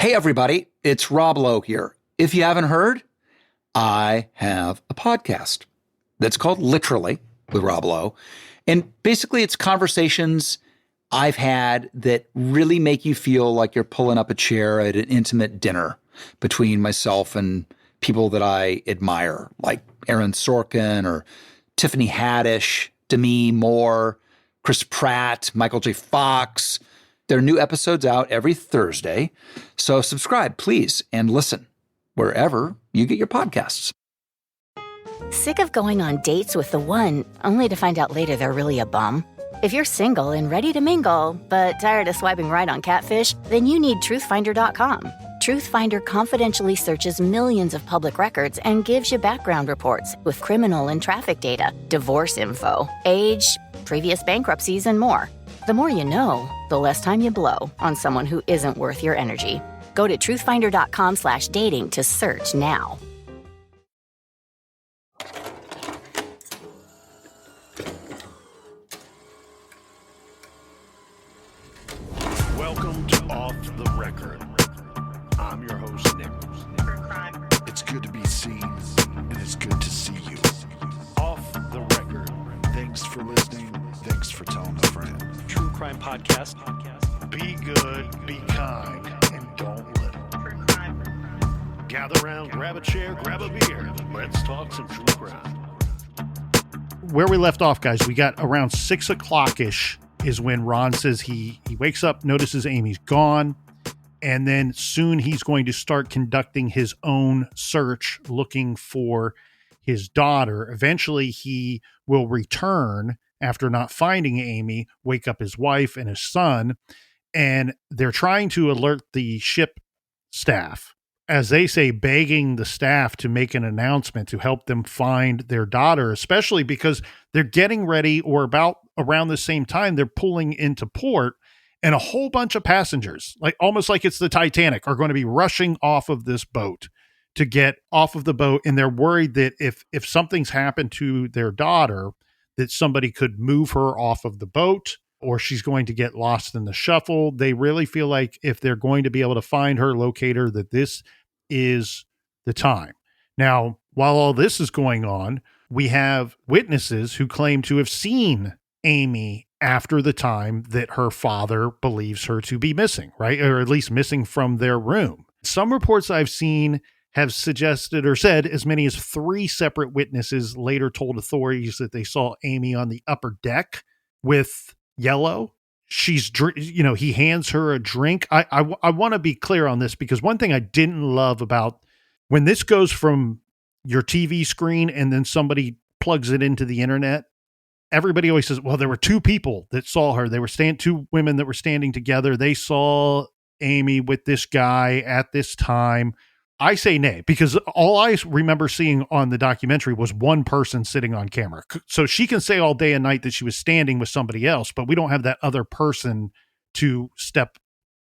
Hey, everybody, it's Rob Lowe here. If you haven't heard, I have a podcast that's called Literally with Rob Lowe. And basically, it's conversations I've had that really make you feel like you're pulling up a chair at an intimate dinner between myself and people that I admire, like Aaron Sorkin or Tiffany Haddish, Demi Moore, Chris Pratt, Michael J. Fox. There are new episodes out every Thursday. So subscribe, please, and listen wherever you get your podcasts. Sick of going on dates with the one, only to find out later they're really a bum? If you're single and ready to mingle, but tired of swiping right on catfish, then you need truthfinder.com. Truthfinder confidentially searches millions of public records and gives you background reports with criminal and traffic data, divorce info, age, previous bankruptcies, and more. The more you know, the less time you blow on someone who isn't worth your energy. Go to truthfinder.com/dating to search now. Welcome to Off the Record. I'm your host, Nick. It's good to be seen, and it's good to see you. Off the Record. Thanks for listening. Thanks for telling a friend. True crime podcast. Be good, be kind, and don't little. Gather around, grab a chair, grab a beer. Let's talk some true crime. Where we left off, guys, we got around 6 o'clock-ish is when Ron says he wakes up, notices Amy's gone, and then soon he's going to start conducting his own search, looking for his daughter. Eventually, he will return after not finding Amy, wake up his wife and his son, and they're trying to alert the ship staff, as they say, begging the staff to make an announcement to help them find their daughter, especially because they're getting ready, or about around the same time, they're pulling into port, and a whole bunch of passengers, like almost like it's the Titanic, are going to be rushing off of this boat to get off of the boat. And they're worried that if something's happened to their daughter, that somebody could move her off of the boat, or she's going to get lost in the shuffle. They really feel like if they're going to be able to find her, locate her, that this is the time. Now, while all this is going on, we have witnesses who claim to have seen Amy after the time that her father believes her to be missing, right? Or at least missing from their room. Some reports I've seen have suggested or said as many as 3 separate witnesses later told authorities that they saw Amy on the upper deck with Yellow. He hands her a drink. I want to be clear on this, because one thing I didn't love about when this goes from your TV screen and then somebody plugs it into the internet, everybody always says, well, there were 2 people that saw her. They were 2 women that were standing together. They saw Amy with this guy at this time. I say nay, because all I remember seeing on the documentary was one person sitting on camera. So she can say all day and night that she was standing with somebody else, but we don't have that other person to step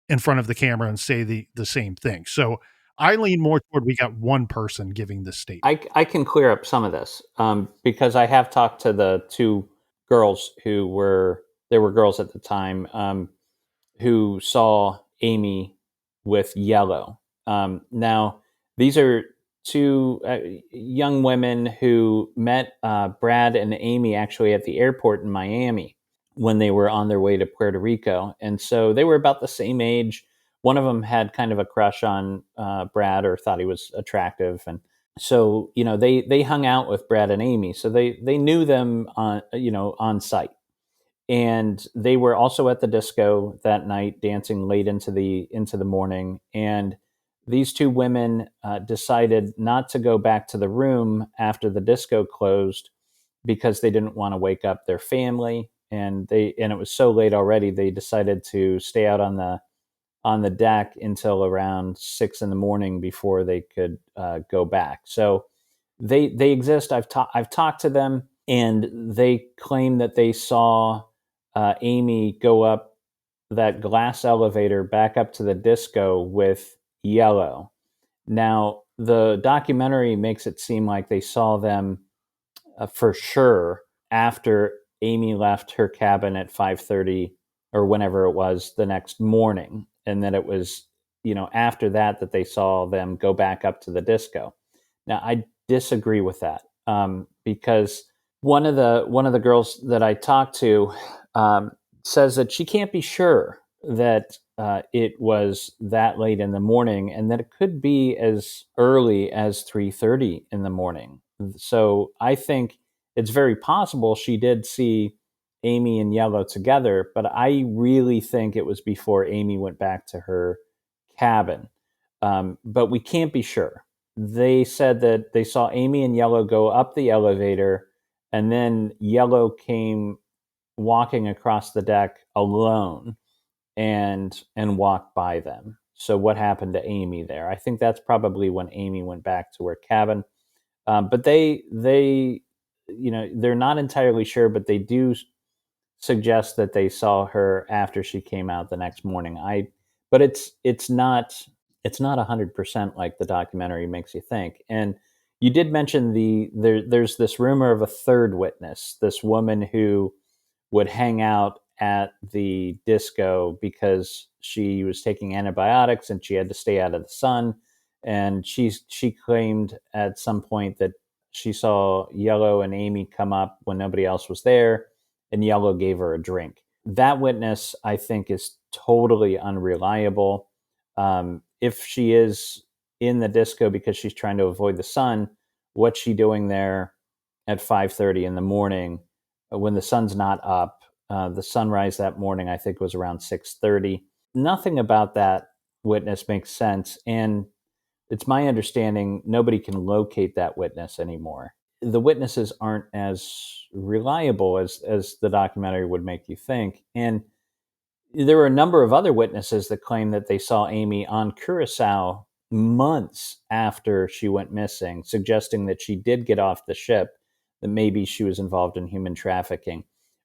in front of the camera and say the same thing. So I lean more toward we got one person giving this statement. I can clear up some of this because I have talked to the 2 girls who were girls at the time who saw Amy with Yellow. Now, these are 2 young women who met Brad and Amy actually at the airport in Miami when they were on their way to Puerto Rico. And so they were about the same age. One of them had kind of a crush on Brad, or thought he was attractive. And so, they hung out with Brad and Amy. So they knew them on site. And they were also at the disco that night, dancing late into the morning. And these 2 women decided not to go back to the room after the disco closed because they didn't want to wake up their family, and it was so late already. They decided to stay out on the deck until around 6 a.m. before they could go back. So they exist. I've talked to them, and they claim that they saw Amy go up that glass elevator back up to the disco with Yellow. Now, the documentary makes it seem like they saw them for sure after Amy left her cabin at 5:30 or whenever it was the next morning, and that it was, after that they saw them go back up to the disco. Now, I disagree with that, because one of the girls that I talked to says that she can't be sure that it was that late in the morning, and that it could be as early as 3:30 in the morning. So I think it's very possible she did see Amy and Yellow together, but I really think it was before Amy went back to her cabin. But we can't be sure. They said that they saw Amy and Yellow go up the elevator, and then Yellow came walking across the deck alone and walked by them. So what happened to Amy there? I think that's probably when Amy went back to her cabin. But they're not entirely sure, but they do suggest that they saw her after she came out the next morning. But it's not 100% like the documentary makes you think. And you did mention there's this rumor of a third witness, this woman who would hang out at the disco because she was taking antibiotics and she had to stay out of the sun. And she claimed at some point that she saw Yellow and Amy come up when nobody else was there, and Yellow gave her a drink. That witness, I think, is totally unreliable. If she is in the disco because she's trying to avoid the sun, what's she doing there at 5:30 in the morning when the sun's not up? The sunrise that morning, I think, was around 6:30. Nothing about that witness makes sense, and it's my understanding nobody can locate that witness anymore. The witnesses aren't as reliable as the documentary would make you think. And there were a number of other witnesses that claimed that they saw Amy on Curacao months after she went missing, suggesting that she did get off the ship, that maybe she was involved in human trafficking.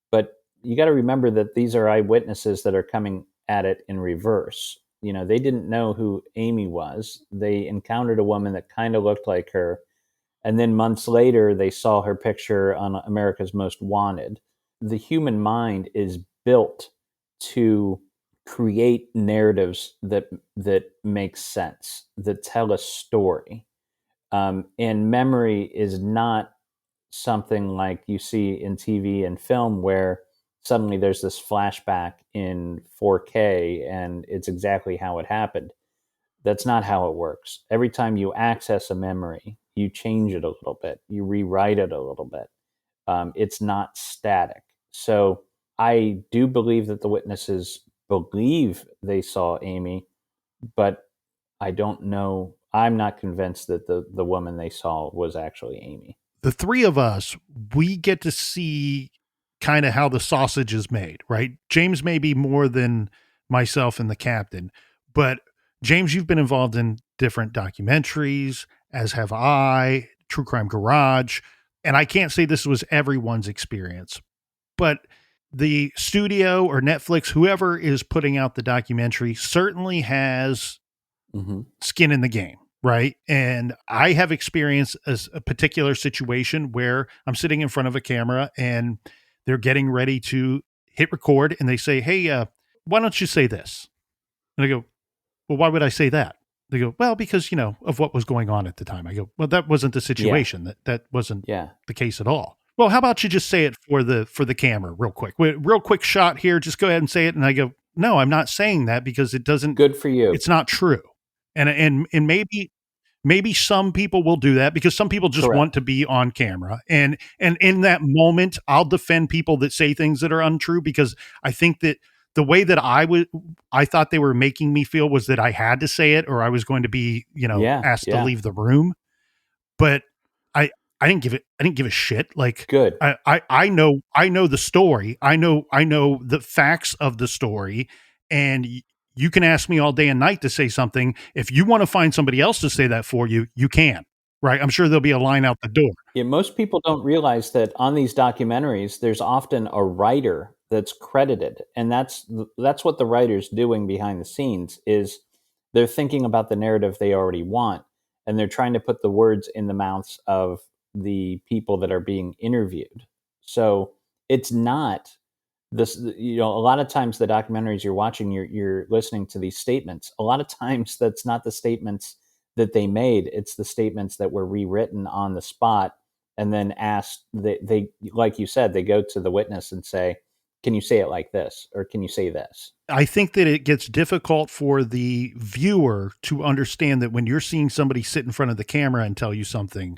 But you got to remember that these are eyewitnesses that are coming at it in reverse. They didn't know who Amy was. They encountered a woman that kind of looked like her. And then months later, they saw her picture on America's Most Wanted. The human mind is built to create narratives that make sense, that tell a story. And memory is not something like you see in TV and film where suddenly there's this flashback in 4K and it's exactly how it happened. That's not how it works. Every time you access a memory, you change it a little bit, you rewrite it a little bit. It's not static. So I do believe that the witnesses believe they saw Amy, but I don't know. I'm not convinced that the woman they saw was actually Amy. The three of us, we get to see kind of how the sausage is made, right? James may be more than myself and the captain, but James, you've been involved in different documentaries, as have I, True Crime Garage, and I can't say this was everyone's experience, but the studio or Netflix, whoever is putting out the documentary, certainly has skin in the game. Right. And I have experienced a particular situation where I'm sitting in front of a camera and they're getting ready to hit record and they say, "Hey, why don't you say this?" And I go, "Well, why would I say that?" They go, "Well, because, of what was going on at the time." I go, "Well, that wasn't the situation. That wasn't the case at all." "Well, how about you just say it for the camera real quick? Real quick shot here. Just go ahead and say it." And I go, "No, I'm not saying that because it doesn't. Good for you. It's not true." And maybe some people will do that because some people just Correct. want to be on camera. And in that moment, I'll defend people that say things that are untrue because I think that the way that I thought they were making me feel was that I had to say it or I was going to be, asked to leave the room. But I didn't give a shit. Like, good. I know the story. I know the facts of the story, and you can ask me all day and night to say something. If you want to find somebody else to say that for you, you can, right? I'm sure there'll be a line out the door. Yeah, most people don't realize that on these documentaries, there's often a writer that's credited. And that's what the writer's doing behind the scenes is they're thinking about the narrative they already want. And they're trying to put the words in the mouths of the people that are being interviewed. So it's not a lot of times the documentaries you're watching, you're listening to these statements. A lot of times that's not the statements that they made. It's the statements that were rewritten on the spot and then asked. They like you said, they go to the witness and say, "Can you say it like this?" or "Can you say this?" I think that it gets difficult for the viewer to understand that when you're seeing somebody sit in front of the camera and tell you something,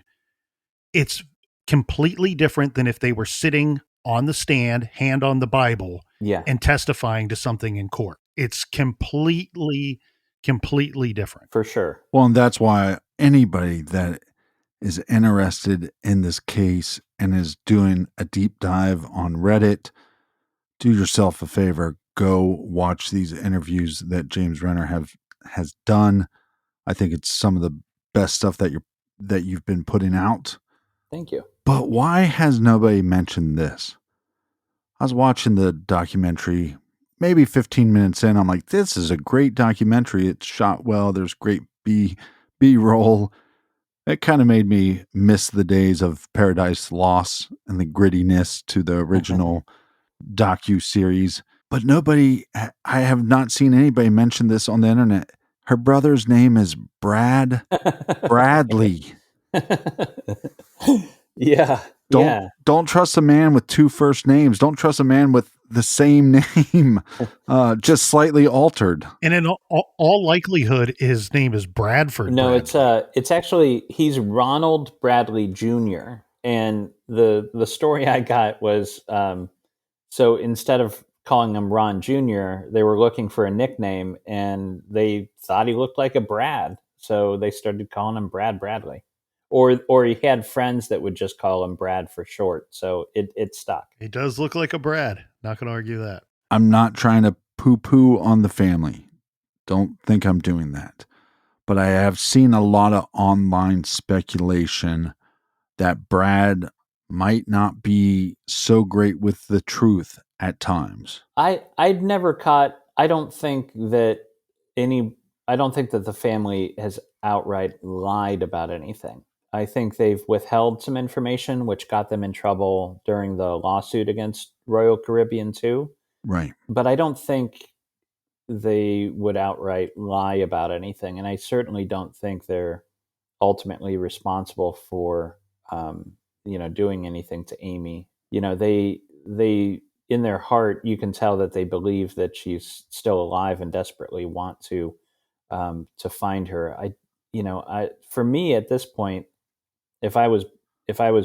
it's completely different than if they were sitting on the stand, hand on the Bible, Yeah, and testifying to something in court. It's completely different. for sure. Well, and that's why anybody that is interested in this case and is doing a deep dive on Reddit, do yourself a favor, go watch these interviews that James Renner has done. I think it's some of the best stuff that you've been putting out. Thank you. But why has nobody mentioned this? I was watching the documentary, maybe 15 minutes in. I'm like, this is a great documentary. It's shot well. There's great B-roll. It kind of made me miss the days of Paradise Lost and the grittiness to the original docu-series. But I have not seen anybody mention this on the internet. Her brother's name is Bradley. Yeah. Don't trust a man with two first names. Don't trust a man with the same name, just slightly altered. And in all likelihood, his name is Bradford. No, Bradley. it's actually, he's Ronald Bradley Jr. And the story I got was, so instead of calling him Ron Jr., they were looking for a nickname and they thought he looked like a Brad. So they started calling him Brad Bradley. Or he had friends that would just call him Brad for short. So it stuck. He does look like a Brad. Not going to argue that. I'm not trying to poo-poo on the family. Don't think I'm doing that. But I have seen a lot of online speculation that Brad might not be so great with the truth at times. I'd never caught, I don't think that the family has outright lied about anything. I think they've withheld some information, which got them in trouble during the lawsuit against Royal Caribbean too. Right. But I don't think they would outright lie about anything. And I certainly don't think they're ultimately responsible for, doing anything to Amy. They in their heart, you can tell that they believe that she's still alive and desperately want to find her. For me at this point, if I was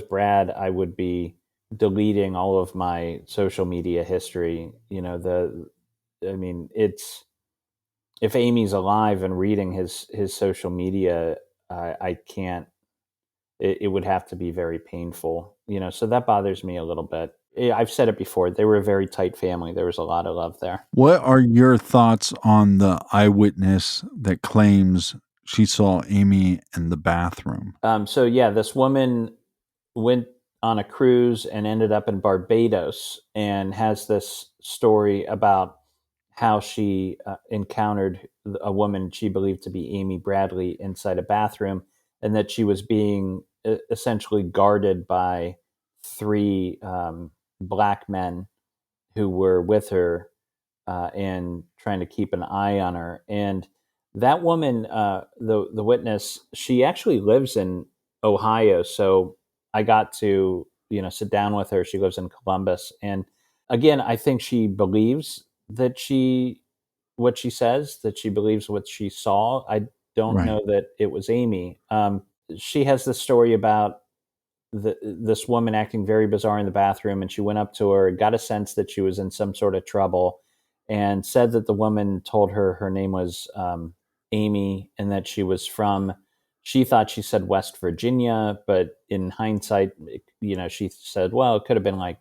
Brad, I would be deleting all of my social media history. It's, if Amy's alive and reading his social media, I can't. It would have to be very painful, so that bothers me a little bit. I've said it before. They were a very tight family. There was a lot of love there. What are your thoughts on the eyewitness that claims she saw Amy in the bathroom? This woman went on a cruise and ended up in Barbados and has this story about how she encountered a woman she believed to be Amy Bradley inside a bathroom, and that she was being essentially guarded by three black men who were with her and trying to keep an eye on her. And that woman, the witness, she actually lives in Ohio. So I got to, sit down with her. She lives in Columbus. And again, I think she believes what she says, that she believes what she saw. I don't know that it was Amy. She has this story about this woman acting very bizarre in the bathroom, and she went up to her, got a sense that she was in some sort of trouble, and said that the woman told her name was Amy, and that she thought she said West Virginia, but in hindsight, she said, well, it could have been like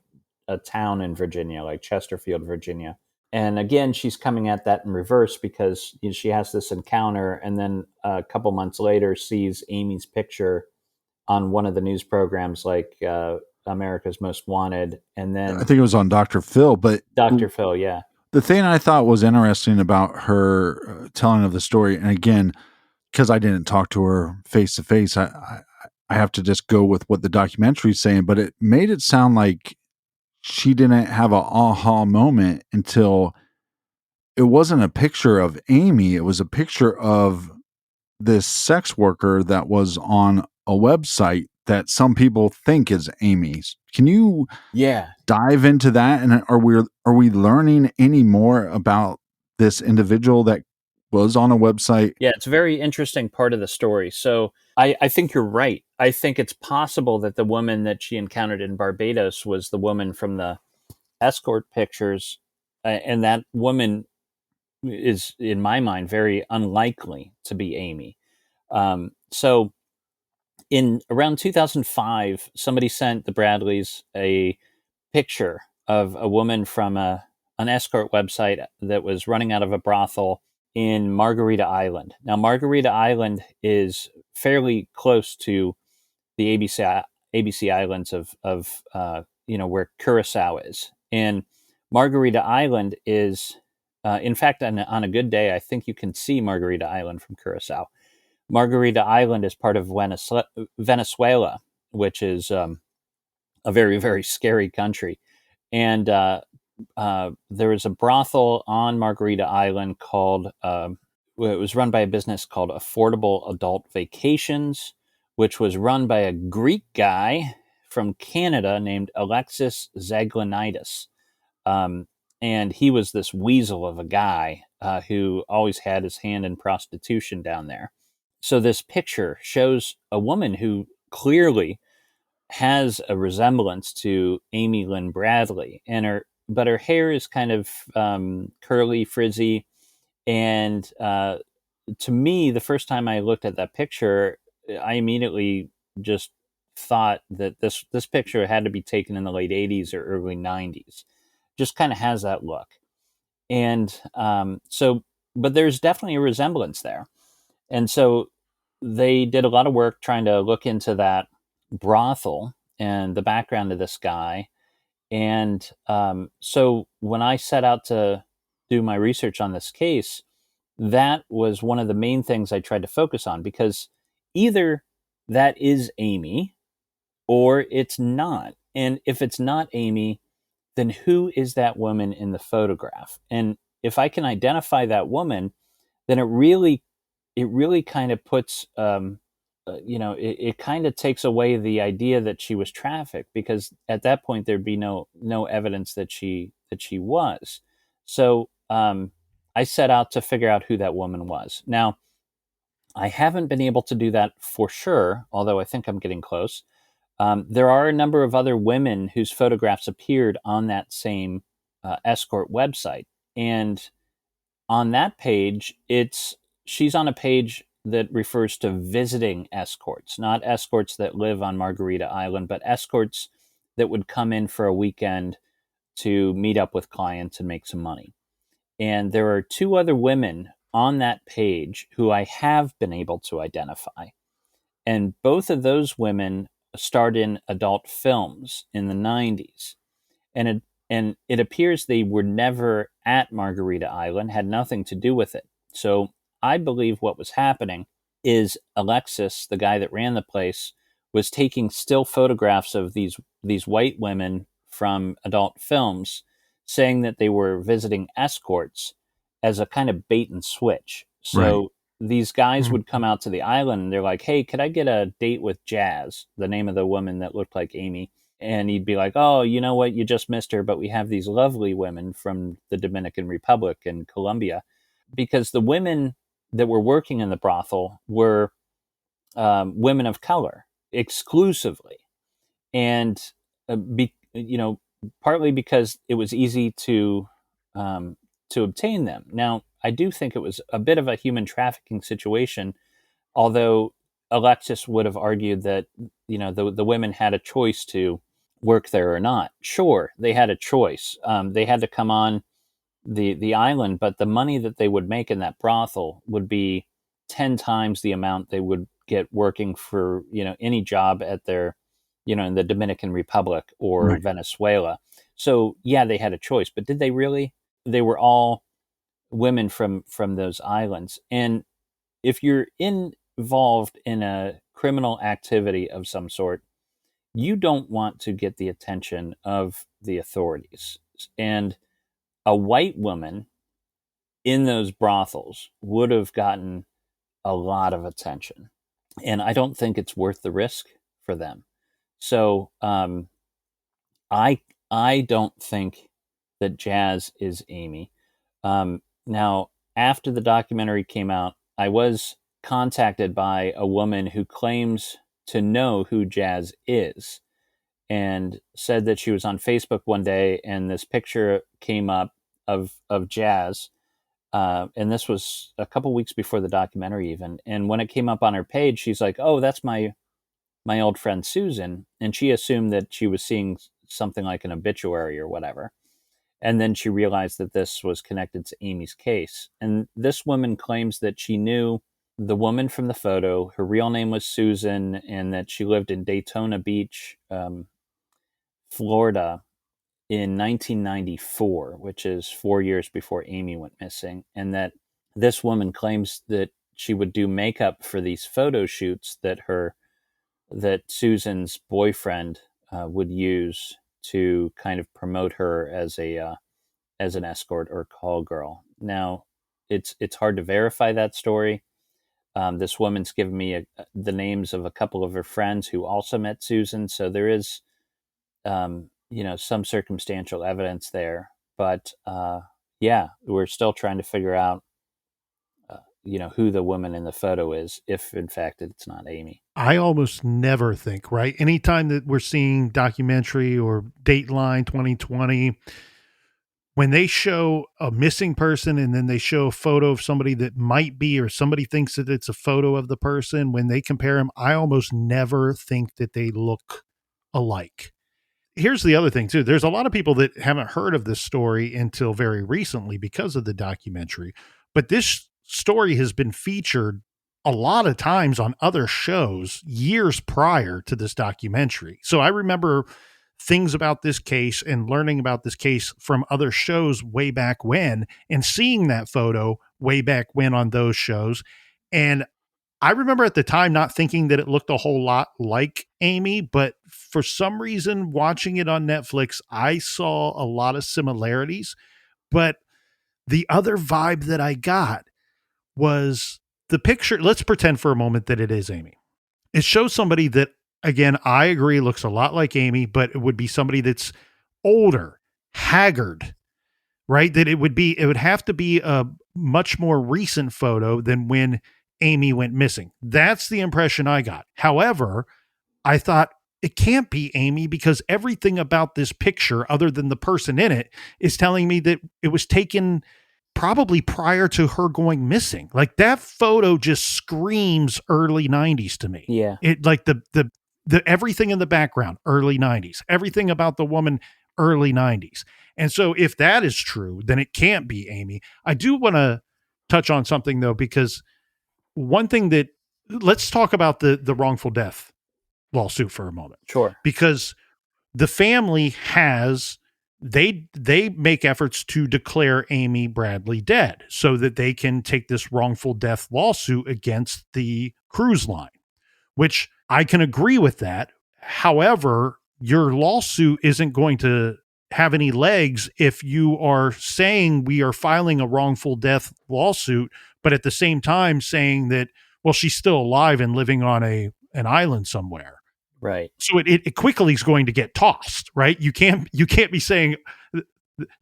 a town in Virginia, like Chesterfield, Virginia. And again, she's coming at that in reverse, because she has this encounter, and then a couple months later sees Amy's picture on one of the news programs, like America's Most Wanted. And then I think it was on Dr. Phil, but Dr. Phil, yeah. The thing I thought was interesting about her telling of the story, and again, because I didn't talk to her face to face, I have to just go with what the documentary is saying, but it made it sound like she didn't have a aha moment until it wasn't a picture of Amy. It was a picture of this sex worker that was on a website that some people think is Amy's. Can you Yeah. dive into that? And are we learning any more about this individual that was on a website? Yeah, it's a very interesting part of the story. So I think you're right. I think it's possible that the woman that she encountered in Barbados was the woman from the escort pictures. And that woman is, in my mind, very unlikely to be Amy. So in around 2005, somebody sent the Bradleys a picture of a woman from an escort website that was running out of a brothel in Margarita Island. Now, Margarita Island is fairly close to the ABC Islands of where Curacao is, and Margarita Island is, in fact, on a good day, I think you can see Margarita Island from Curacao. Margarita Island is part of Venezuela, which is a very, very scary country. And there was a brothel on Margarita Island called, it was run by a business called Affordable Adult Vacations, which was run by a Greek guy from Canada named Alexis Zaglinitis. And he was this weasel of a guy who always had his hand in prostitution down there. So this picture shows a woman who clearly has a resemblance to Amy Lynn Bradley, but her hair is kind of curly, frizzy, and to me, the first time I looked at that picture, I immediately just thought that this picture had to be taken in the late '80s or early '90s. Just kind of has that look, and but there's definitely a resemblance there, and so they did a lot of work trying to look into that brothel and the background of this guy. And so when I set out to do my research on this case, that was one of the main things I tried to focus on, because either that is Amy or it's not. And if it's not Amy, then who is that woman in the photograph? And if I can identify that woman, then it really kind of puts it kind of takes away the idea that she was trafficked, because at that point there'd be no evidence that she was. So I set out to figure out who that woman was. Now, I haven't been able to do that for sure, although I think I'm getting close. There are a number of other women whose photographs appeared on that same escort website, and on that page, she's on a page that refers to visiting escorts, not escorts that live on Margarita Island, but escorts that would come in for a weekend to meet up with clients and make some money. And there are two other women on that page who I have been able to identify. And both of those women starred in adult films in the '90s. And it appears they were never at Margarita Island, had nothing to do with it. So I believe what was happening is Alexis, the guy that ran the place, was taking still photographs of these white women from adult films, saying that they were visiting escorts as a kind of bait and switch. Right. So these guys would come out to the island and they're like, "Hey, could I get a date with Jazz?" The name of the woman that looked like Amy. And he'd be like, "Oh, you know what? You just missed her, but we have these lovely women from the Dominican Republic and Colombia." Because the women that were working in the brothel were women of color exclusively. And, partly because it was easy to obtain them. Now, I do think it was a bit of a human trafficking situation, although Alexis would have argued that, the women had a choice to work there or not. Sure, they had a choice. They had to come on the island, but the money that they would make in that brothel would be 10 times the amount they would get working for, any job at their, in the Dominican Republic or Right. Venezuela. So yeah, they had a choice, but did they really? They were all women from those islands. And if you're involved in a criminal activity of some sort, you don't want to get the attention of the authorities. And a white woman in those brothels would have gotten a lot of attention. And I don't think it's worth the risk for them. So I don't think that Jazz is Amy. Now, after the documentary came out, I was contacted by a woman who claims to know who Jazz is, and said that she was on Facebook one day and this picture came up of Jazz. And this was a couple weeks before the documentary even. And when it came up on her page, she's like, "Oh, that's my old friend Susan." And she assumed that she was seeing something like an obituary or whatever. And then she realized that this was connected to Amy's case. And this woman claims that she knew the woman from the photo. Her real name was Susan, and that she lived in Daytona Beach, Florida, in 1994, which is 4 years before Amy went missing. And that this woman claims that she would do makeup for these photo shoots that Susan's boyfriend would use to kind of promote her as an escort or call girl. Now, it's hard to verify that story. This woman's given me the names of a couple of her friends who also met Susan, so there is some circumstantial evidence there. But yeah, we're still trying to figure out who the woman in the photo is, if in fact it's not Amy. I almost never think, right? Anytime that we're seeing documentary or Dateline 2020, when they show a missing person and then they show a photo of somebody that might be, or somebody thinks that it's a photo of the person, when they compare them, I almost never think that they look alike. Here's the other thing too. There's a lot of people that haven't heard of this story until very recently because of the documentary, but this story has been featured a lot of times on other shows years prior to this documentary. So I remember things about this case and learning about this case from other shows way back when, and seeing that photo way back when on those shows. And I remember at the time not thinking that it looked a whole lot like Amy, but for some reason watching it on Netflix, I saw a lot of similarities. But the other vibe that I got was the picture. Let's pretend for a moment that it is Amy. It shows somebody that, again, I agree looks a lot like Amy, but it would be somebody that's older, haggard, right? That it would have to be a much more recent photo than when Amy went missing. That's the impression I got. However, I thought it can't be Amy because everything about this picture, other than the person in it, is telling me that it was taken probably prior to her going missing. Like, that photo just screams early 90s to me. Yeah. It, like, the everything in the background, early 90s, everything about the woman, early 90s. And so if that is true, then it can't be Amy. I do want to touch on something though, because one thing that, let's talk about the wrongful death lawsuit for a moment. Sure. Because the family they make efforts to declare Amy Bradley dead so that they can take this wrongful death lawsuit against the cruise line, which I can agree with that. However, your lawsuit isn't going to have any legs if you are saying we are filing a wrongful death lawsuit, but at the same time saying that, well, she's still alive and living on an island somewhere. Right. So it quickly is going to get tossed, right? You can't be saying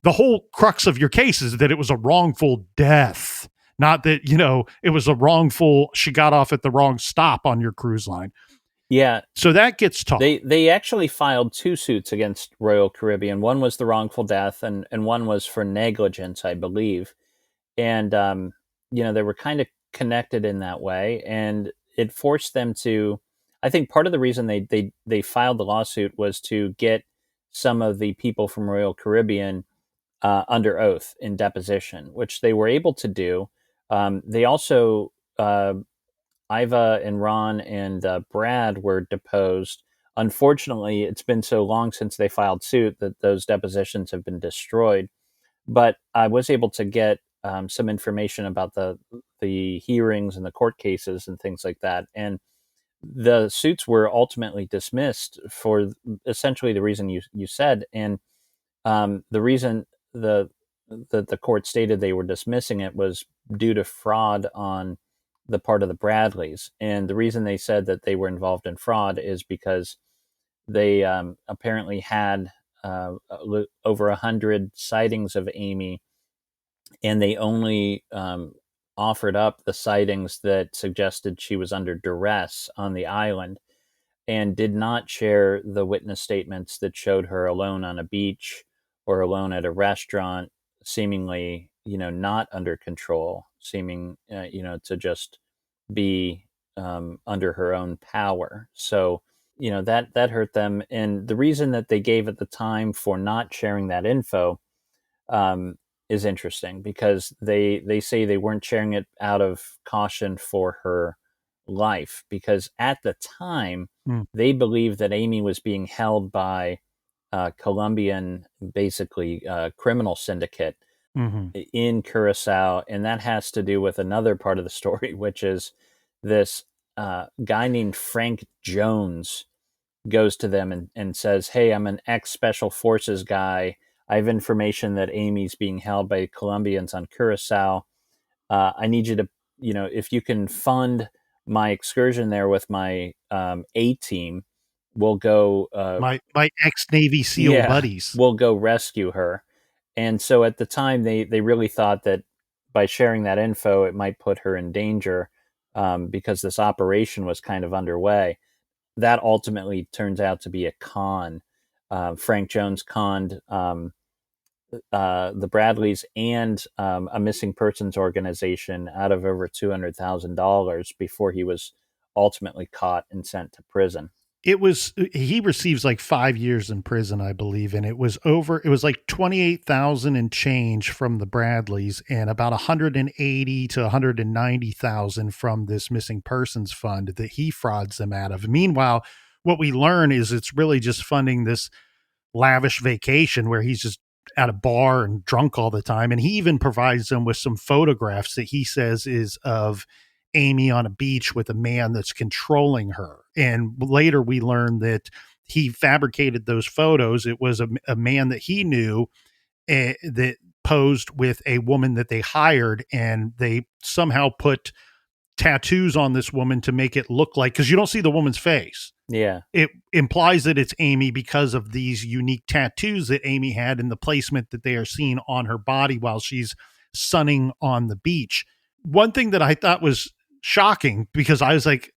the whole crux of your case is that it was a wrongful death, not that, it was a wrongful, she got off at the wrong stop on your cruise line. Yeah. So that gets tossed. They actually filed two suits against Royal Caribbean. One was the wrongful death, and one was for negligence, I believe. And they were kind of connected in that way, and it forced them to. I think part of the reason they filed the lawsuit was to get some of the people from Royal Caribbean under oath in deposition, which they were able to do. They also, Iva and Ron and Brad were deposed. Unfortunately, it's been so long since they filed suit that those depositions have been destroyed. But I was able to get some information about the hearings and the court cases and things like that. And the suits were ultimately dismissed for essentially the reason you said, and the reason the court stated they were dismissing it was due to fraud on the part of the Bradleys, and the reason they said that they were involved in fraud is because they apparently had over 100 sightings of Amy, and they only offered up the sightings that suggested she was under duress on the island, and did not share the witness statements that showed her alone on a beach or alone at a restaurant, seemingly, not under control, seeming, to just be under her own power. So, that hurt them. And the reason that they gave at the time for not sharing that info um, is interesting, because they say they weren't sharing it out of caution for her life, because at the time Mm. they believed that Amy was being held by Colombian, basically criminal syndicate Hmm. in Curacao, and that has to do with another part of the story, which is this guy named Frank Jones goes to them and says, "Hey, I'm an ex special forces guy. I have information that Amy's being held by Colombians on Curacao. I need you to, if you can fund my excursion there with my A team, we'll go. My ex Navy SEAL Yeah, buddies. we'll go rescue her." And so at the time, they really thought that by sharing that info, it might put her in danger, because this operation was kind of underway. That ultimately turns out to be a con. Frank Jones conned the Bradleys and a missing persons organization out of over $200,000 before he was ultimately caught and sent to prison. He receives like 5 years in prison, I believe, and it was like 28,000 and change from the Bradleys, and about 180 to 190,000 from this missing persons fund that he frauds them out of. Meanwhile, what we learn is it's really just funding this lavish vacation where he's just at a bar and drunk all the time. And he even provides them with some photographs that he says is of Amy on a beach with a man that's controlling her. And later we learn that he fabricated those photos. It was a man that he knew, that posed with a woman that they hired, and they somehow put tattoos on this woman to make it look like, because you don't see the woman's face, Yeah. it implies that it's Amy because of these unique tattoos that Amy had in the placement that they are seeing on her body while she's sunning on the beach. One thing that I thought was shocking, because I was like,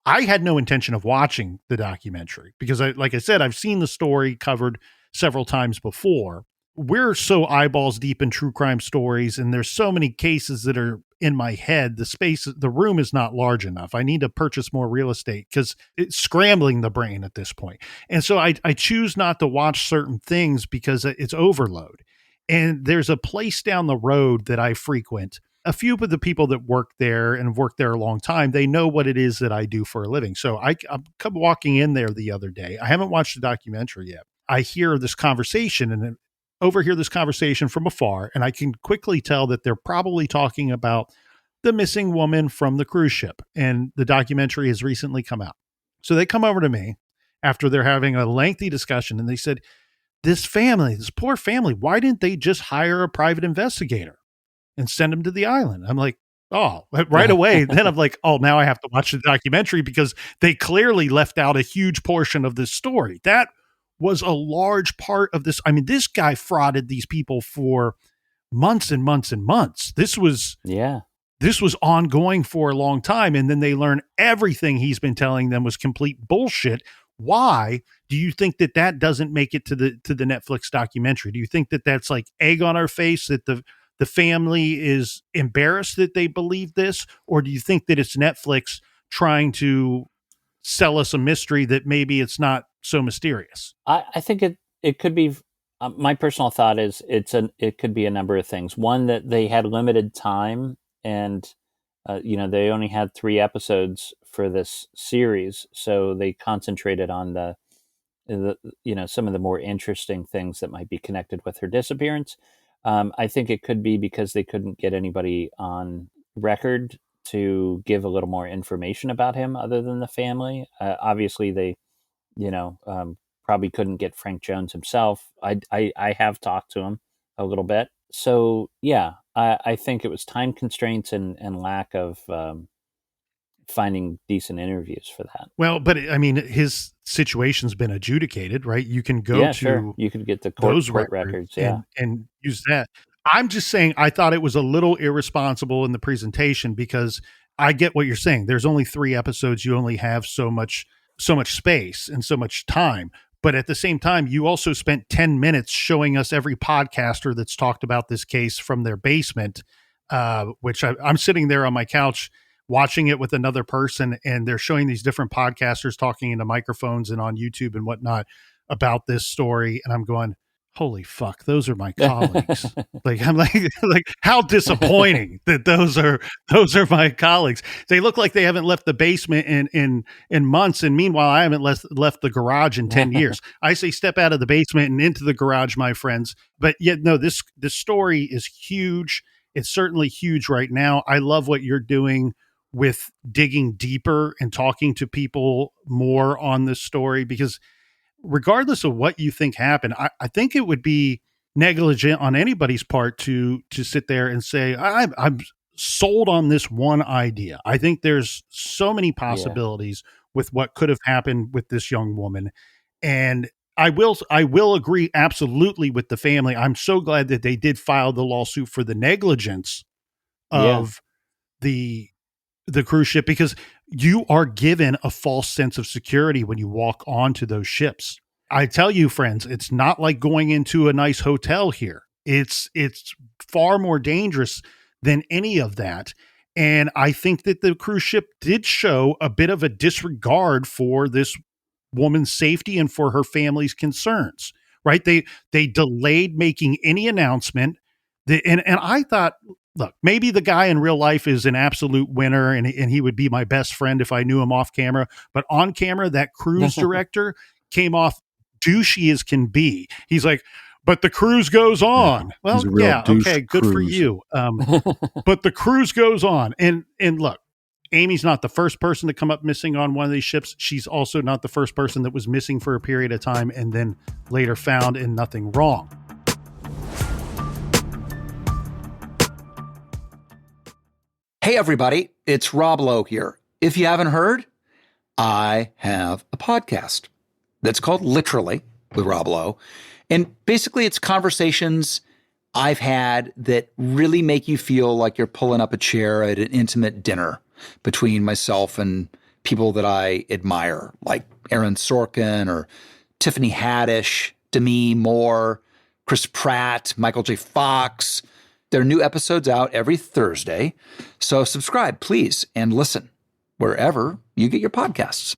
I had no intention of watching the documentary because like I said, I've seen the story covered several times before. We're so eyeballs deep in true crime stories, and there's so many cases that are in my head. The room is not large enough. I need to purchase more real estate because it's scrambling the brain at this point. And so I choose not to watch certain things because it's overload. And there's a place down the road that I frequent. A few of the people that work there and have worked there a long time, they know what it is that I do for a living. So I'm walking in there the other day. I haven't watched the documentary yet. I hear this conversation and overhear this conversation from afar, and I can quickly tell that they're probably talking about the missing woman from the cruise ship. And the documentary has recently come out. So they come over to me after they're having a lengthy discussion, and they said, this poor family, why didn't they just hire a private investigator and send him to the island? I'm like, oh, right away. Then I'm like, oh, now I have to watch the documentary because they clearly left out a huge portion of this story. That was a large part of this. I mean, this guy frauded these people for months and months and months. Yeah. This was ongoing for a long time. And then they learn everything he's been telling them was complete bullshit. Why do you think that doesn't make it to the Netflix documentary? Do you think that that's like egg on our face, that the family is embarrassed that they believe this? Or do you think that it's Netflix trying to sell us a mystery that maybe it's not so mysterious? I think it could be. My personal thought is it could be a number of things. One, that they had limited time, and they only had 3 episodes for this series, so they concentrated on the some of the more interesting things that might be connected with her disappearance. I think it could be because they couldn't get anybody on record to give a little more information about him other than the family. Obviously, they, probably couldn't get Frank Jones himself. I have talked to him a little bit. So, yeah, I think it was time constraints and lack of finding decent interviews for that. Well, but I mean, his situation's been adjudicated, right? You can go to sure. You could get the those court records, yeah, and use that. I'm just saying, I thought it was a little irresponsible in the presentation because I get what you're saying. There's only 3 episodes. You only have so much space and so much time. But at the same time, you also spent 10 minutes showing us every podcaster that's talked about this case from their basement, which I'm sitting there on my couch watching it with another person, and they're showing these different podcasters talking into microphones and on YouTube and whatnot about this story. And I'm going, holy fuck, those are my colleagues. I'm like, how disappointing that those are my colleagues. They look like they haven't left the basement in months. And meanwhile, I haven't left the garage in 10 years. I say step out of the basement and into the garage, my friends. But yet, no, this story is huge. It's certainly huge right now. I love what you're doing with digging deeper and talking to people more on this story, because regardless of what you think happened, I think it would be negligent on anybody's part to sit there and say, I'm sold on this one idea. I think there's so many possibilities with what could have happened with this young woman. And I will agree absolutely with the family. I'm so glad that they did file the lawsuit for the negligence of the cruise ship, because you are given a false sense of security when you walk onto those ships. I tell you, friends, it's not like going into a nice hotel here. It's far more dangerous than any of that. And I think that the cruise ship did show a bit of a disregard for this woman's safety and for her family's concerns, right? They delayed making any announcement. And I thought, look, maybe the guy in real life is an absolute winner and he would be my best friend if I knew him off camera. But on camera, that cruise director came off douchey as can be. He's like, but the cruise goes on. Well, yeah, okay, good for you. But the cruise goes on. And look, Amy's not the first person to come up missing on one of these ships. She's also not the first person that was missing for a period of time and then later found and nothing wrong. Hey, everybody, it's Rob Lowe here. If you haven't heard, I have a podcast that's called Literally with Rob Lowe. And basically, it's conversations I've had that really make you feel like you're pulling up a chair at an intimate dinner between myself and people that I admire, like Aaron Sorkin or Tiffany Haddish, Demi Moore, Chris Pratt, Michael J. Fox. There are new episodes out every Thursday. So subscribe, please, and listen wherever you get your podcasts.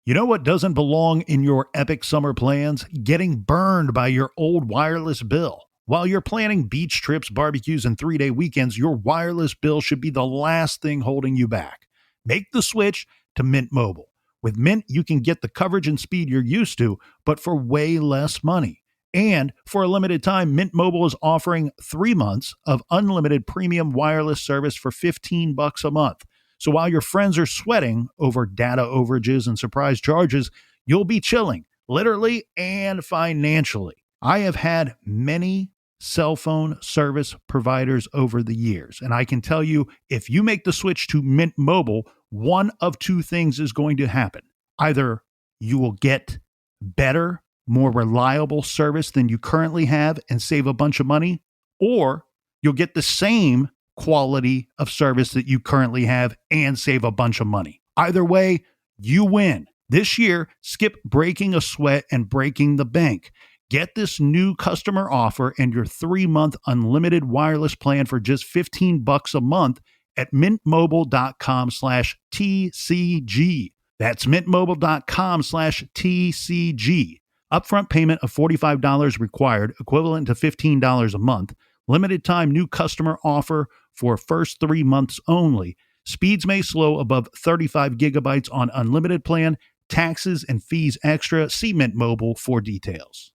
You know what doesn't belong in your epic summer plans? Getting burned by your old wireless bill. While you're planning beach trips, barbecues, and 3-day weekends, your wireless bill should be the last thing holding you back. Make the switch to Mint Mobile. With Mint, you can get the coverage and speed you're used to, but for way less money. And for a limited time, Mint Mobile is offering 3 months of unlimited premium wireless service for $15 a month. So while your friends are sweating over data overages and surprise charges, you'll be chilling, literally and financially. I have had many cell phone service providers over the years, and I can tell you, if you make the switch to Mint Mobile, one of 2 things is going to happen. Either you will get better, more reliable service than you currently have and save a bunch of money, or you'll get the same quality of service that you currently have and save a bunch of money. Either way, you win. This year, skip breaking a sweat and breaking the bank. Get this new customer offer and your 3-month unlimited wireless plan for just $15 a month at mintmobile.com/TCG. That's mintmobile.com/TCG. Upfront payment of $45 required, equivalent to $15 a month. Limited time new customer offer for first 3 months only. Speeds may slow above 35 gigabytes on unlimited plan. Taxes and fees extra. See Mint Mobile for details.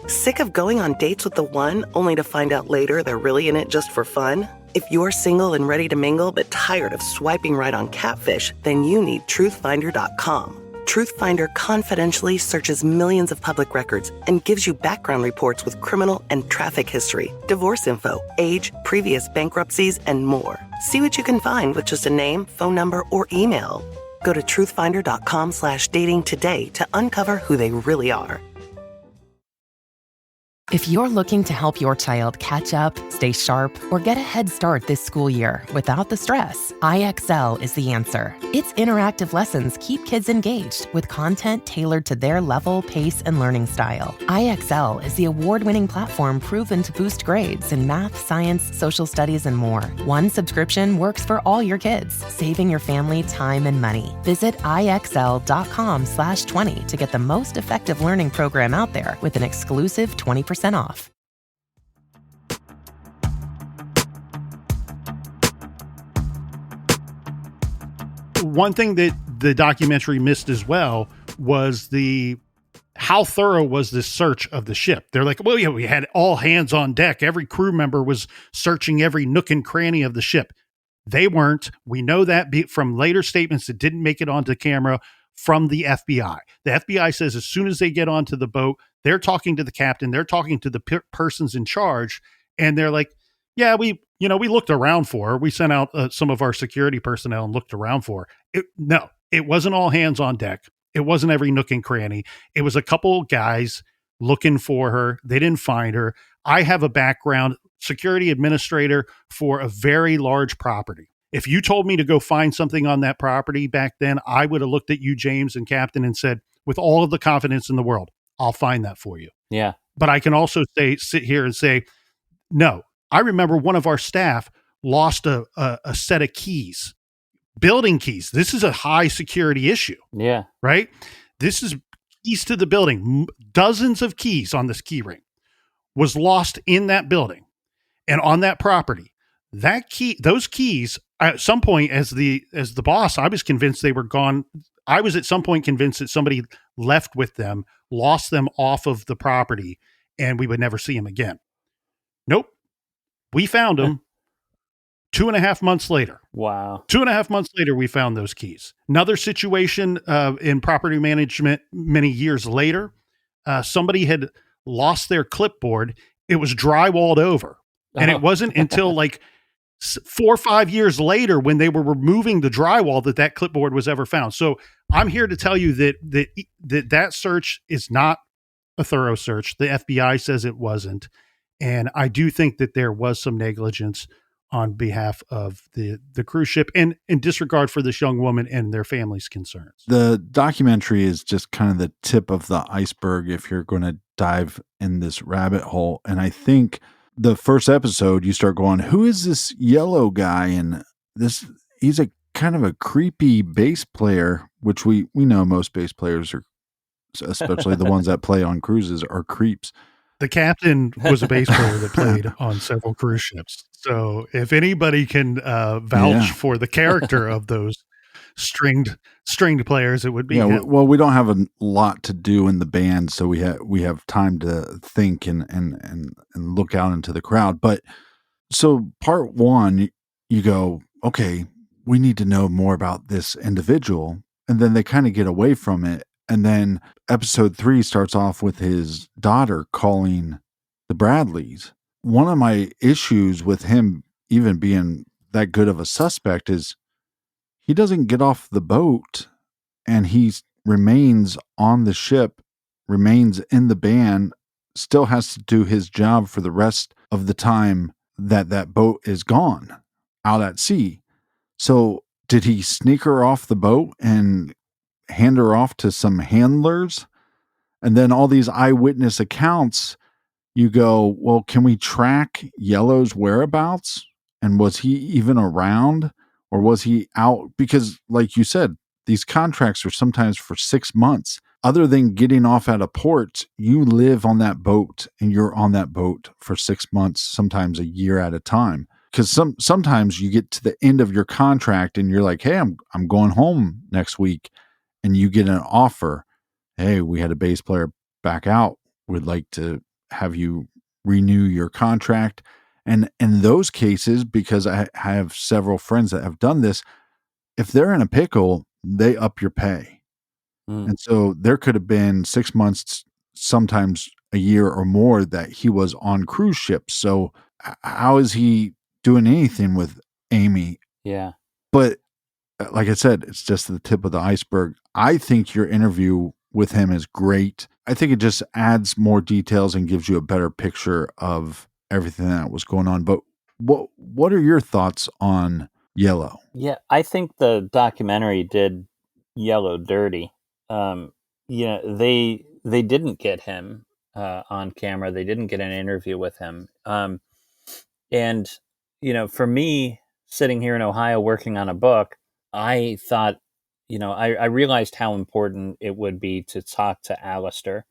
Sick of going on dates with the one only to find out later they're really in it just for fun? If you're single and ready to mingle but tired of swiping right on catfish, then you need truthfinder.com. Truthfinder confidentially searches millions of public records and gives you background reports with criminal and traffic history, divorce info, age, previous bankruptcies, and more. See what you can find with just a name, phone number, or email. Go to truthfinder.com/dating today to uncover who they really are. If you're looking to help your child catch up, stay sharp, or get a head start this school year without the stress, IXL is the answer. Its interactive lessons keep kids engaged with content tailored to their level, pace, and learning style. IXL is the award-winning platform proven to boost grades in math, science, social studies, and more. One subscription works for all your kids, saving your family time and money. Visit IXL.com/20 to get the most effective learning program out there with an exclusive 20% off. One thing that the documentary missed as well was how thorough was this search of the ship. They're like, well, yeah, we had all hands on deck. Every crew member was searching every nook and cranny of the ship. They weren't. We know that from later statements that didn't make it onto camera from the FBI. The FBI says as soon as they get onto the boat, they're talking to the captain, they're talking to the persons in charge, and they're like, yeah, we looked around for her. We sent out some of our security personnel and looked around for her. No, it wasn't all hands on deck. It wasn't every nook and cranny. It was a couple guys looking for her. They didn't find her. I have a background, security administrator for a very large property. If you told me to go find something on that property back then, I would have looked at you, James and Captain, and said, with all of the confidence in the world, I'll find that for you. Yeah. But I can also sit here and say, no, I remember one of our staff lost a set of keys, building keys. This is a high security issue. Yeah. Right? This is keys to the building. Dozens of keys on this key ring was lost in that building and on that property. Those keys, at some point as the boss, I was convinced they were gone. I was at some point convinced that somebody left with them, lost them off of the property, and we would never see them again. Nope. We found them 2.5 months later. Wow. 2.5 months later, we found those keys. Another situation in property management many years later, somebody had lost their clipboard. It was drywalled over. And it wasn't until like 4 or 5 years later when they were removing the drywall that clipboard was ever found. So I'm here to tell you that search is not a thorough search. The FBI says it wasn't. And I do think that there was some negligence on behalf of the cruise ship and in disregard for this young woman and their family's concerns. The documentary is just kind of the tip of the iceberg if you're going to dive in this rabbit hole. And I think the first episode, you start going, who is this yellow guy? And he's a kind of a creepy bass player, which we know most bass players are, especially the ones that play on cruises, are creeps. The captain was a bass player that played on several cruise ships. So if anybody can vouch for the character of those stringed players, it would be him. Well, we don't have a lot to do in the band, so we have time to think and look out into the crowd. But so part one, you go, okay, we need to know more about this individual, and then they kind of get away from it. And then episode 3 starts off with his daughter calling the Bradleys. One of my issues with him even being that good of a suspect is he doesn't get off the boat and he remains on the ship, remains in the band, still has to do his job for the rest of the time that boat is gone out at sea. So did he sneak her off the boat and hand her off to some handlers? And then all these eyewitness accounts, you go, well, can we track Yellow's whereabouts? And was he even around, or was he out? Because like you said, these contracts are sometimes for 6 months. Other than getting off at a port, you live on that boat and you're on that boat for 6 months, sometimes a year at a time. Because sometimes you get to the end of your contract and you're like, hey, I'm going home next week. And you get an offer, hey, we had a bass player back out. We'd like to have you renew your contract. And in those cases, because I have several friends that have done this, if they're in a pickle, they up your pay. Mm. And so there could have been 6 months, sometimes a year or more, that he was on cruise ships. So how is he doing anything with Amy? Yeah. But like I said, it's just the tip of the iceberg. I think your interview with him is great. I think it just adds more details and gives you a better picture of everything that was going on. But what are your thoughts on Yellow? Yeah, I think the documentary did Yellow dirty. Um, they didn't get him on camera. They didn't get an interview with him. And for me, sitting here in Ohio working on a book, I thought, I realized how important it would be to talk to Alistair.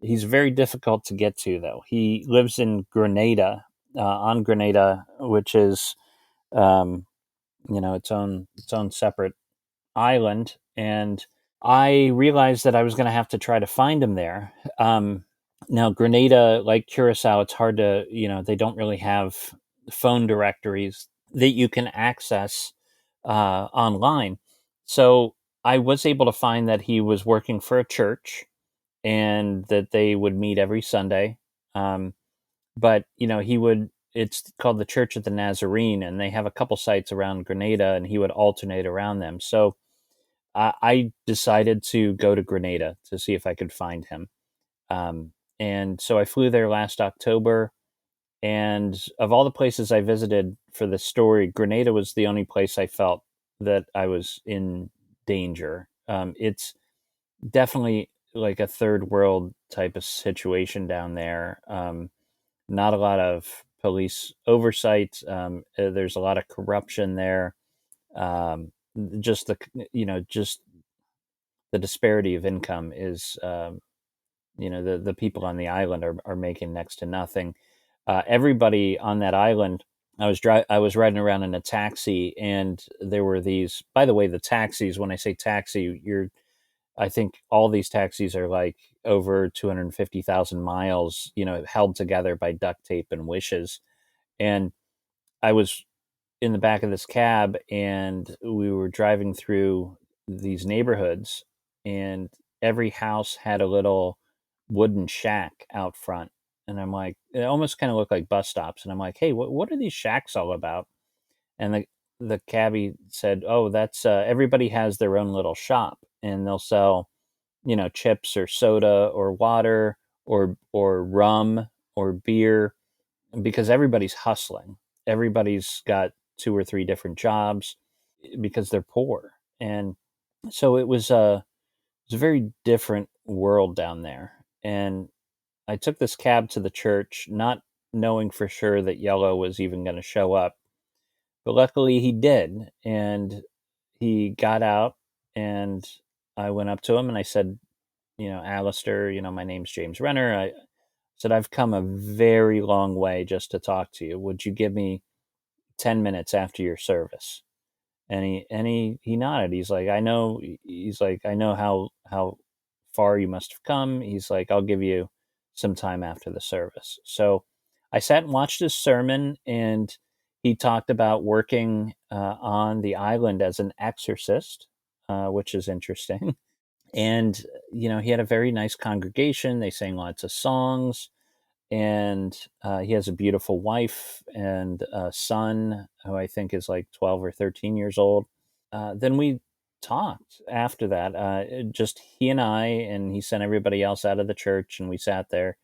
He's very difficult to get to, though. He lives in Grenada, on Grenada, which is its own separate island, and I realized that I was going to have to try to find him there. Now, Grenada, like Curacao, it's hard to, they don't really have phone directories that you can access online. So I was able to find that he was working for a church and that they would meet every Sunday. But he would, it's called the Church of the Nazarene, and they have a couple sites around Grenada, and he would alternate around them. So I decided to go to Grenada to see if I could find him. And so I flew there last October, and of all the places I visited for the story, Grenada was the only place I felt that I was in danger. It's definitely like a third world type of situation down there. Not a lot of police oversight. There's a lot of corruption there. Um, just just the disparity of income is, the people on the island are making next to nothing. Everybody on that island, I was riding around in a taxi, and there were these. By the way, the taxis. When I say taxi, I think all these taxis are like over 250,000 miles, held together by duct tape and wishes. And I was in the back of this cab, and we were driving through these neighborhoods, and every house had a little wooden shack out front. And I'm like, it almost kind of looked like bus stops. And I'm like, hey, what are these shacks all about? And the cabbie said, oh, that's everybody has their own little shop, and they'll sell, chips or soda or water or rum or beer, because everybody's hustling. Everybody's got two or three different jobs because they're poor. And so it was a very different world down there. And I took this cab to the church, not knowing for sure that Yellow was even going to show up. But luckily he did. And he got out, and I went up to him and I said, Alistair, my name's James Renner. I said, I've come a very long way just to talk to you. Would you give me 10 minutes after your service? And he nodded. He's like, I know how far you must have come. He's like, I'll give you some time after the service. So I sat and watched his sermon, and he talked about working on the island as an exorcist, which is interesting. And he had a very nice congregation. They sang lots of songs, and he has a beautiful wife and a son who I think is like 12 or 13 years old. Then we talked after that, just he and I, and he sent everybody else out of the church, and we sat there,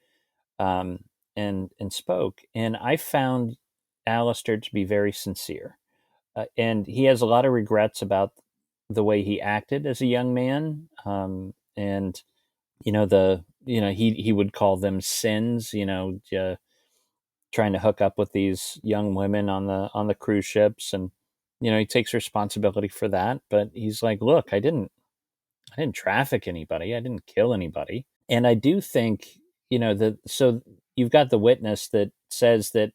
um, and spoke. And I found Alistair to be very sincere, and he has a lot of regrets about the way he acted as a young man, and he would call them sins, trying to hook up with these young women on the cruise ships. And he takes responsibility for that, but he's like, look, I didn't traffic anybody, I didn't kill anybody. And I do think, that, so you've got the witness that says that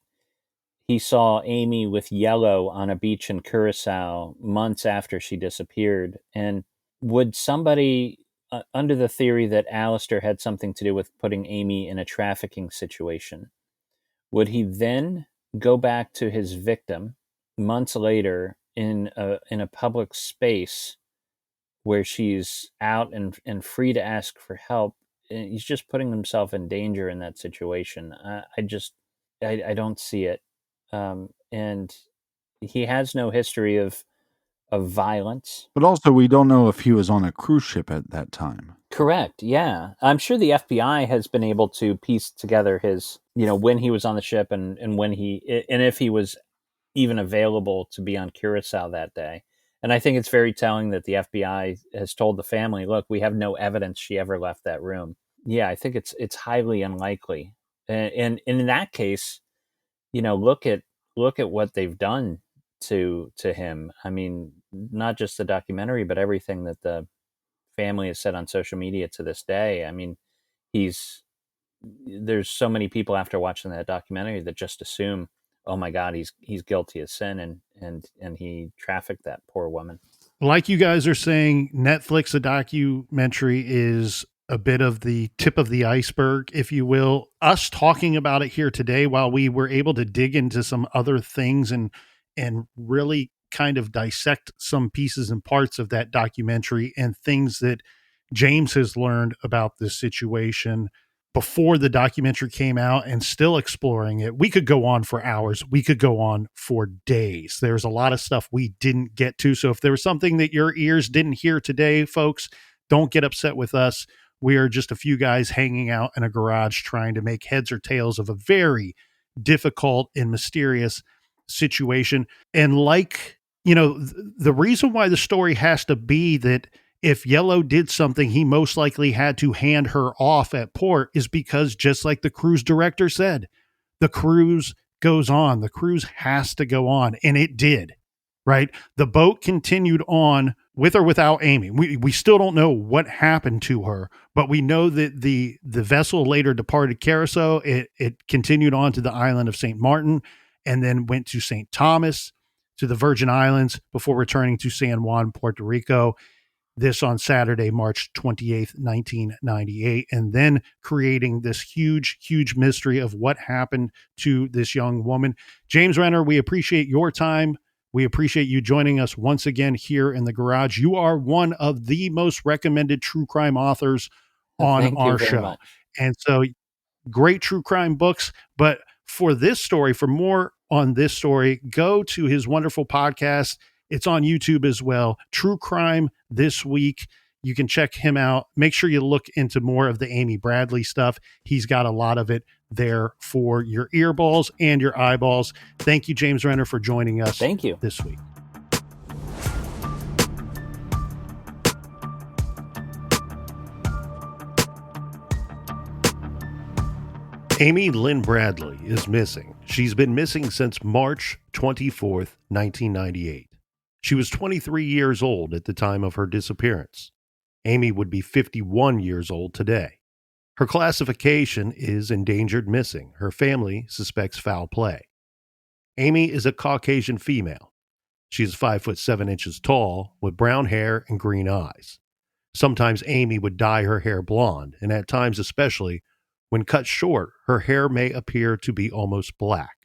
he saw Amy with Yellow on a beach in Curacao months after she disappeared. And would somebody, under the theory that Alistair had something to do with putting Amy in a trafficking situation, would he then go back to his victim months later in a public space where she's out and free to ask for help. He's just putting himself in danger in that situation. I don't see it. And he has no history of violence. But also, we don't know if he was on a cruise ship at that time. Correct. Yeah. I'm sure the FBI has been able to piece together his, when he was on the ship and if he was even available to be on Curacao that day. And I think it's very telling that the FBI has told the family, look, we have no evidence she ever left that room. Yeah, I think it's highly unlikely. And in that case, look at what they've done to him. I mean, not just the documentary, but everything that the family has said on social media to this day. I mean, there's so many people after watching that documentary that just assume, oh my God, he's guilty of sin and he trafficked that poor woman. Like you guys are saying, Netflix, a documentary, is a bit of the tip of the iceberg, if you will. Us talking about it here today, while we were able to dig into some other things and really kind of dissect some pieces and parts of that documentary and things that James has learned about this situation before the documentary came out and still exploring it. We could go on for hours. We could go on for days. There's a lot of stuff we didn't get to. So if there was something that your ears didn't hear today, folks, don't get upset with us. We are just a few guys hanging out in a garage trying to make heads or tails of a very difficult and mysterious situation. And the reason why the story has to be that if Yellow did something, he most likely had to hand her off at port is because, just like the cruise director said, the cruise goes on. The cruise has to go on. And it did, right? The boat continued on with or without Amy. We still don't know what happened to her, but we know that the vessel later departed Curacao. It continued on to the island of St. Martin and then went to St. Thomas, to the Virgin Islands, before returning to San Juan, Puerto Rico. This on Saturday, March 28th, 1998, and then creating this huge, huge mystery of what happened to this young woman. James Renner, we appreciate your time. We appreciate you joining us once again here in the garage. You are one of the most recommended true crime authors on our show. Much. And so great true crime books. But for this story, for more on this story, go to his wonderful podcast. It's on YouTube as well. True Crime This Week. You can check him out. Make sure you look into more of the Amy Bradley stuff. He's got a lot of it there for your earballs and your eyeballs. Thank you, James Renner, for joining us. Thank you. This week. Amy Lynn Bradley is missing. She's been missing since March 24th, 1998. She was 23 years old at the time of her disappearance. Amy would be 51 years old today. Her classification is endangered missing. Her family suspects foul play. Amy is a Caucasian female. She is 5'7" tall, with brown hair and green eyes. Sometimes Amy would dye her hair blonde, and at times especially, when cut short, her hair may appear to be almost black.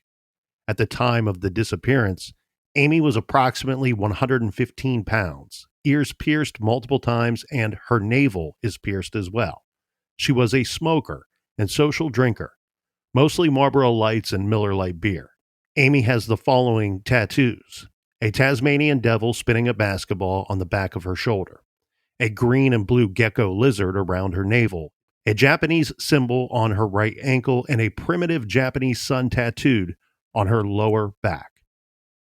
At the time of the disappearance, Amy was approximately 115 pounds, ears pierced multiple times, and her navel is pierced as well. She was a smoker and social drinker, mostly Marlboro Lights and Miller Lite beer. Amy has the following tattoos: a Tasmanian devil spinning a basketball on the back of her shoulder, a green and blue gecko lizard around her navel, a Japanese symbol on her right ankle, and a primitive Japanese sun tattooed on her lower back.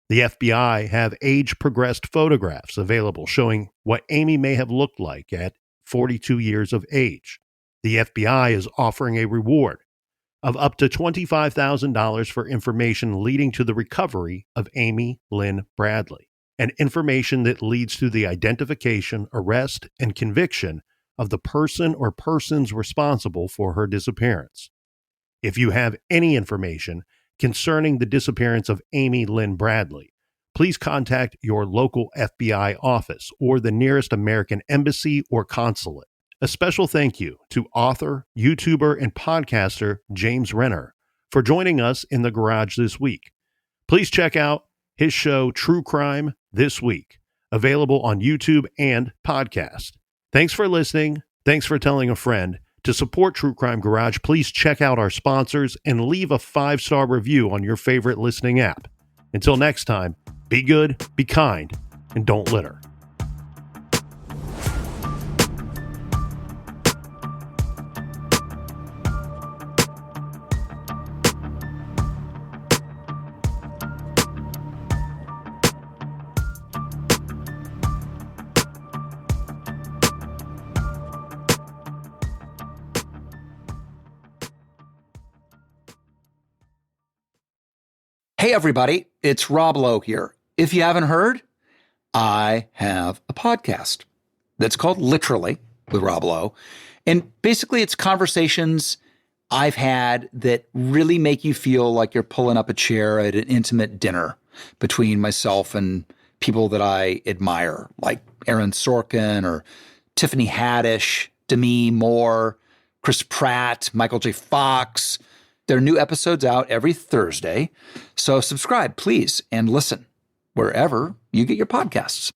The FBI have age-progressed photographs available showing what Amy may have looked like at 42 years of age. The FBI is offering a reward of up to $25,000 for information leading to the recovery of Amy Lynn Bradley, and information that leads to the identification, arrest, and conviction of the person or persons responsible for her disappearance. If you have any information concerning the disappearance of Amy Lynn Bradley, please contact your local FBI office or the nearest American embassy or consulate. A special thank you to author, YouTuber, and podcaster James Renner for joining us in the garage this week. Please check out his show, True Crime This Week, available on YouTube and podcast. Thanks for listening. Thanks for telling a friend. To support True Crime Garage, please check out our sponsors and leave a 5-star review on your favorite listening app. Until next time, be good, be kind, and don't litter. Hey, everybody, it's Rob Lowe here. If you haven't heard, I have a podcast that's called Literally with Rob Lowe. And basically, it's conversations I've had that really make you feel like you're pulling up a chair at an intimate dinner between myself and people that I admire, like Aaron Sorkin or Tiffany Haddish, Demi Moore, Chris Pratt, Michael J. Fox. There are new episodes out every Thursday. So subscribe, please, and listen wherever you get your podcasts.